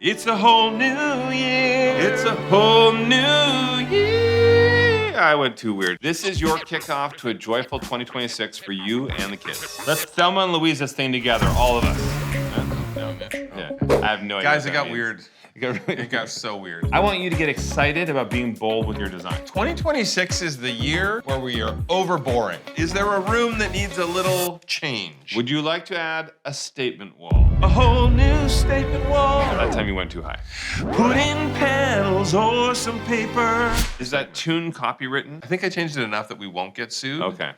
It's a whole new year. It's a whole new year. I went too weird. This is your kickoff to a joyful 2026 for you and the kids. Let's Thelma and Louise this thing together, all of us. Yeah, I have no idea. Guys, it got weird. It got so weird. I want you to get excited about being bold with your design. 2026 is the year where we are overboring. Is there a room that needs a little change? Would you like to add a statement wall? A whole new statement wall. That time you went too high. Put in panels or some paper. Is that tune copywritten? I think I changed it enough that we won't get sued. Okay.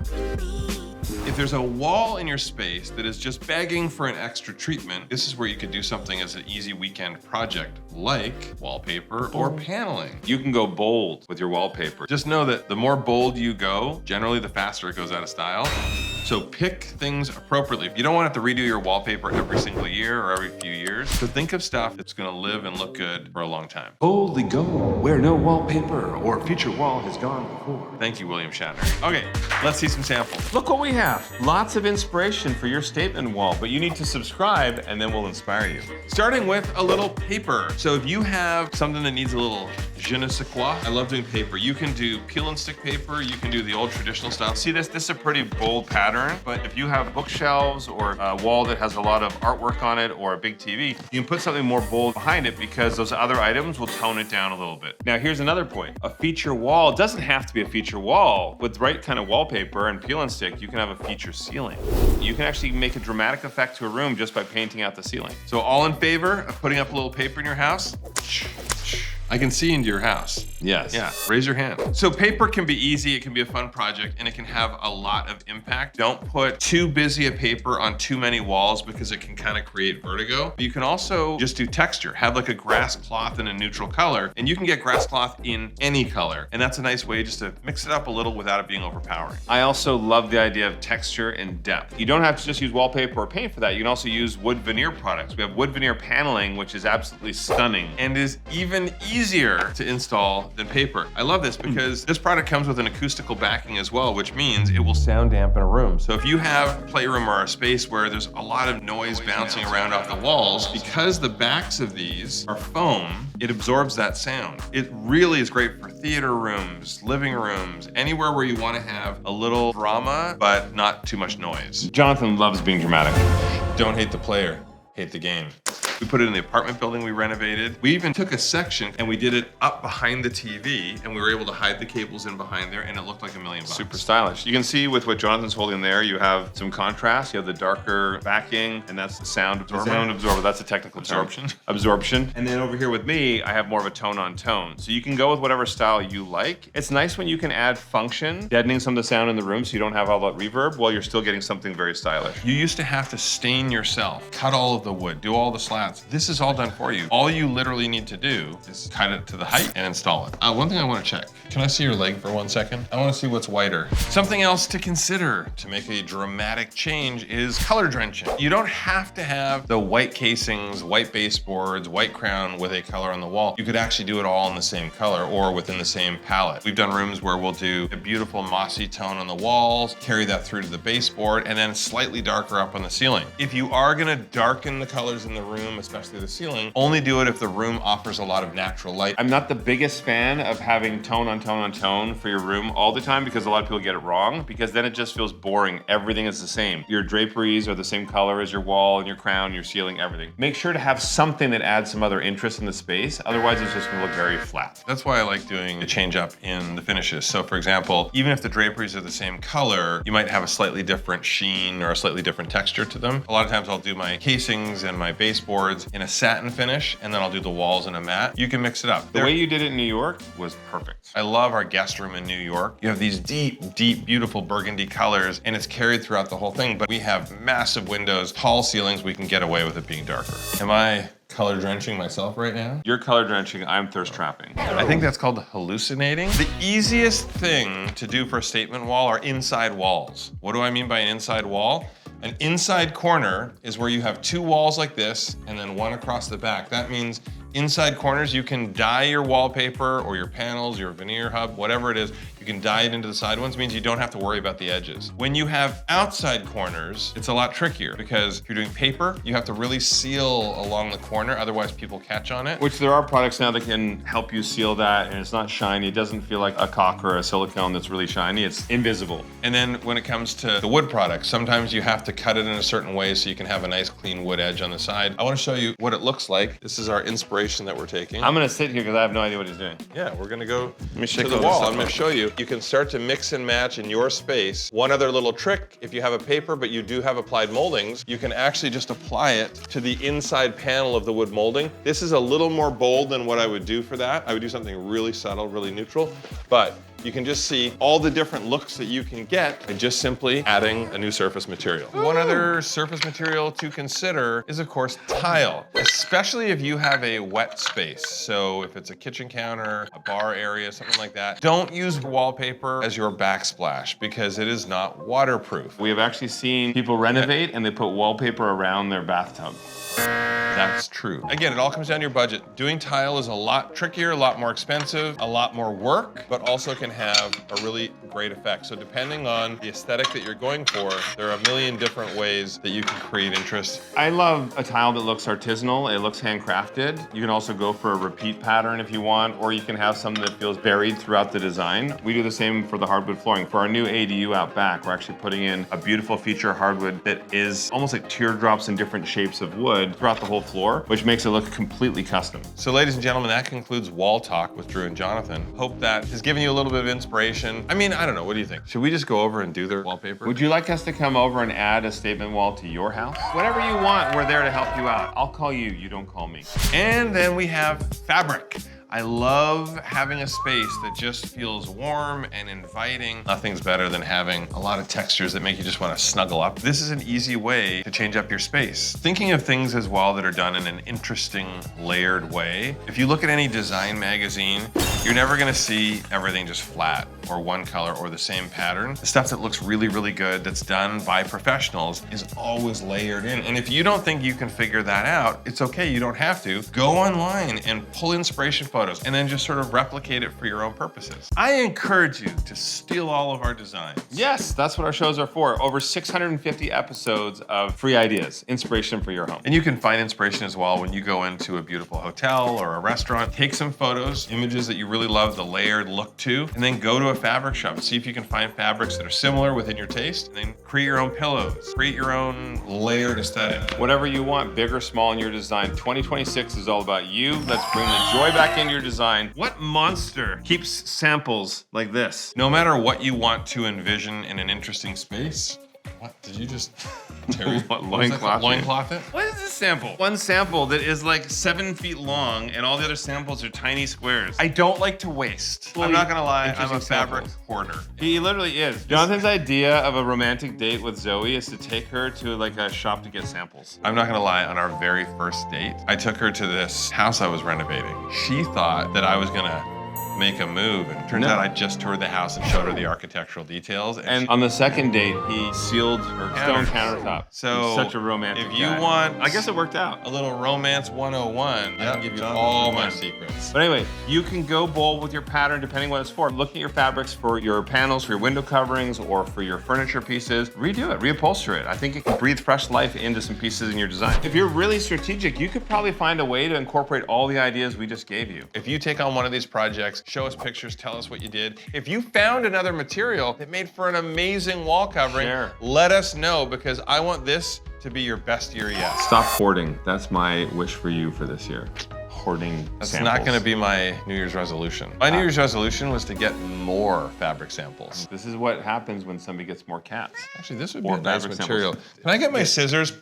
If there's a wall in your space that is just begging for an extra treatment, this is where you could do something as an easy weekend project, like wallpaper or paneling. You can go bold with your wallpaper. Just know that the more bold you go, generally the faster it goes out of style. So pick things appropriately. You don't want to have to redo your wallpaper every single year or every few years. So think of stuff that's going to live and look good for a long time. Boldly go where no wallpaper or future wall has gone before. Thank you, William Shatner. Okay, let's see some samples. Look what we have. Lots of inspiration for your statement wall, but you need to subscribe and then we'll inspire you. Starting with a little paper. So if you have something that needs a little je ne sais quoi, I love doing paper. You can do peel and stick paper. You can do the old traditional style. See this? This is a pretty bold pattern, but if you have bookshelves or a wall that has a lot of artwork on it or a big TV, you can put something more bold behind it because those other items will tone it down a little bit. Now here's another point. A feature wall doesn't have to be a feature wall. With the right kind of wallpaper and peel and stick, you can have a feature ceiling. You can actually make a dramatic effect to a room just by painting out the ceiling. So all in favor of putting up a little paper in your house? I can see into your house. Yes. Yeah, raise your hand. So paper can be easy, it can be a fun project, and it can have a lot of impact. Don't put too busy a paper on too many walls because it can kind of create vertigo. But you can also just do texture. Have like a grass cloth in a neutral color, and you can get grass cloth in any color. And that's a nice way just to mix it up a little without it being overpowering. I also love the idea of texture and depth. You don't have to just use wallpaper or paint for that. You can also use wood veneer products. We have wood veneer paneling, which is absolutely stunning. And is even easier to install than paper. I love this because this product comes with an acoustical backing as well, which means it will sound dampen a room. So if you have a playroom or a space where there's a lot of noise bouncing around off the walls, because the backs of these are foam, it absorbs that sound. It really is great for theater rooms, living rooms, anywhere where you want to have a little drama, but not too much noise. Jonathan loves being dramatic. Don't hate the player, hate the game. We put it in the apartment building we renovated. We even took a section and we did it up behind the TV and we were able to hide the cables in behind there and it looked like $1 million. Super stylish. You can see with what Jonathan's holding there, you have some contrast. You have the darker backing and that's the sound absorber. Sound absorber, that's a technical term. Absorption. And then over here with me, I have more of a tone on tone. So you can go with whatever style you like. It's nice when you can add function, deadening some of the sound in the room so you don't have all that reverb while you're still getting something very stylish. You used to have to stain yourself, cut all of the wood, do all the slats. This is all done for you. All you literally need to do is cut it to the height and install it. One thing I want to check. Can I see your leg for 1 second? I want to see what's whiter. Something else to consider to make a dramatic change is color drenching. You don't have to have the white casings, white baseboards, white crown with a color on the wall. You could actually do it all in the same color or within the same palette. We've done rooms where we'll do a beautiful mossy tone on the walls, carry that through to the baseboard, and then slightly darker up on the ceiling. If you are gonna darken the colors in the room, especially the ceiling, only do it if the room offers a lot of natural light. I'm not the biggest fan of having tone on tone on tone for your room all the time because a lot of people get it wrong because then it just feels boring. Everything is the same. Your draperies are the same color as your wall and your crown, your ceiling, everything. Make sure to have something that adds some other interest in the space. Otherwise, it's just gonna look very flat. That's why I like doing the change up in the finishes. So for example, even if the draperies are the same color, you might have a slightly different sheen or a slightly different texture to them. A lot of times I'll do my casings and my baseboards in a satin finish, and then I'll do the walls in a matte. You can mix it up. The way you did it in New York was perfect. I love our guest room in New York. You have these deep, deep, beautiful burgundy colors, and it's carried throughout the whole thing, but we have massive windows, tall ceilings, we can get away with it being darker. Am I color drenching myself right now? You're color drenching, I'm thirst trapping. I think that's called hallucinating. The easiest thing to do for a statement wall are inside walls. What do I mean by an inside wall? An inside corner is where you have two walls like this and then one across the back. That means Inside corners, you can dye your wallpaper or your panels, your veneer hub, whatever it is. You can dye it into the side ones, means you don't have to worry about the edges. When you have outside corners, it's a lot trickier because if you're doing paper, you have to really seal along the corner, otherwise people catch on it. Which there are products now that can help you seal that, and it's not shiny. It doesn't feel like a caulk or a silicone that's really shiny. It's invisible. And then when it comes to the wood products, sometimes you have to cut it in a certain way so you can have a nice clean wood edge on the side. I want to show you what it looks like. This is our inspiration that we're taking. I'm gonna sit here because I have no idea what he's doing. Yeah, we're gonna go me shake to the all this wall. stuff I'm gonna up. show you. You can start to mix and match in your space. One other little trick, if you have a paper but you do have applied moldings, you can actually just apply it to the inside panel of the wood molding. This is a little more bold than what I would do for that. I would do something really subtle, really neutral, but you can just see all the different looks that you can get by just simply adding a new surface material. One other surface material to consider is, of course, tile, especially if you have a wet space. So if it's a kitchen counter, a bar area, something like that, don't use wallpaper as your backsplash because it is not waterproof. We have actually seen people renovate and they put wallpaper around their bathtub. That's true. Again, it all comes down to your budget. Doing tile is a lot trickier, a lot more expensive, a lot more work, but also can have a really great effect. So depending on the aesthetic that you're going for, there are a million different ways that you can create interest. I love a tile that looks artisanal, it looks handcrafted. You can also go for a repeat pattern if you want, or you can have something that feels buried throughout the design. We do the same for the hardwood flooring. For our new ADU out back, we're actually putting in a beautiful feature hardwood that is almost like teardrops in different shapes of wood throughout the whole floor, which makes it look completely custom. So ladies and gentlemen, that concludes Wall Talk with Drew and Jonathan. Hope that has given you a little bit of inspiration. I mean, I don't know, what do you think? Should we just go over and do their wallpaper? Would you like us to come over and add a statement wall to your house? Whatever you want, we're there to help you out. I'll call you, you don't call me. And then we have fabric. I love having a space that just feels warm and inviting. Nothing's better than having a lot of textures that make you just want to snuggle up. This is an easy way to change up your space. Thinking of things as well that are done in an interesting, layered way. If you look at any design magazine, you're never gonna see everything just flat or one color or the same pattern. The stuff that looks really, really good that's done by professionals is always layered in. And if you don't think you can figure that out, it's okay, you don't have to. Go online and pull inspiration photos and then just sort of replicate it for your own purposes. I encourage you to steal all of our designs. Yes, that's what our shows are for. Over 650 episodes of free ideas, inspiration for your home. And you can find inspiration as well when you go into a beautiful hotel or a restaurant. Take some photos, images that you really love the layered look to, and then go to a fabric shop. See if you can find fabrics that are similar within your taste, and then create your own pillows. Create your own layered aesthetic. Whatever you want, big or small in your design. 2026 is all about you. Let's bring the joy back into your design. What monster keeps samples like this? No matter what you want to envision in an interesting space. What did you just Terry? What, loincloth? Loincloth it? What is this sample? One sample that is like 7 feet long and all the other samples are tiny squares. I don't like to waste. I'm not gonna lie, I'm a Interesting fabric samples. hoarder. He literally is. Jonathan's idea of a romantic date with Zoe is to take her to like a shop to get samples. I'm not gonna lie, on our very first date, I took her to this house I was renovating. She thought that I was gonna make a move, and turns out I just toured the house and showed her the architectural details. And on the second date, he sealed her stone countertop. So He's such a romantic if you guy. want, I guess it worked out. a little romance 101, I can give you all my secrets. But anyway, you can go bold with your pattern depending what it's for. Look at your fabrics for your panels, for your window coverings, or for your furniture pieces. Redo it, reupholster it. I think it can breathe fresh life into some pieces in your design. If you're really strategic, you could probably find a way to incorporate all the ideas we just gave you. If you take on one of these projects, show us pictures, tell us what you did. If you found another material that made for an amazing wall covering, Share. let us know, because I want this to be your best year yet. Stop hoarding. That's my wish for you for this year. Hoarding That's samples. not gonna be my New Year's resolution. My New Year's resolution was to get more fabric samples. This is what happens when somebody gets more cats. Actually, this would be Or a nice fabric material. samples. Can I get my scissors, please?